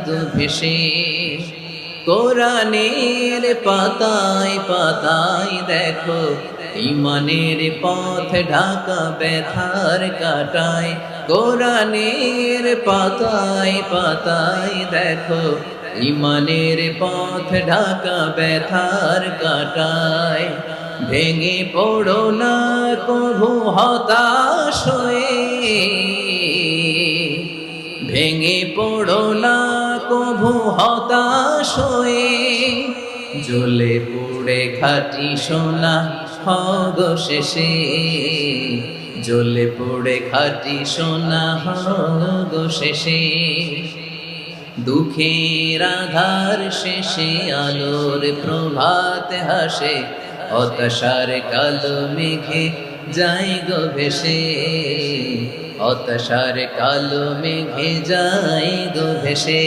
গো ভেসে। কোরআনের পাতায় পাতায় দেখো ঈমানের পথ ঢাকা ব্যথার কাটায়। কোরআনের পাতায় পাতায় দেখো ঈমানের পথ ঢাকা ব্যথার কাটায়। ভেঙে পড়ো না কভু হতাশ হয়ে, ভেঙে পড়ো না কভু হতাশ হয়ে। জ্বলে পুড়ে খাঁটি সোনা হগো শেষে, জ্বলে পুড়ে খাঁটি সোনা হগো শেষে। দুঃখের আধার শেষে আলোর প্রভাত হাসে, হতাশার কালো মেঘে যাই গো ভেসে, হতাশার কালো মেঘে যাই গো ভেসে।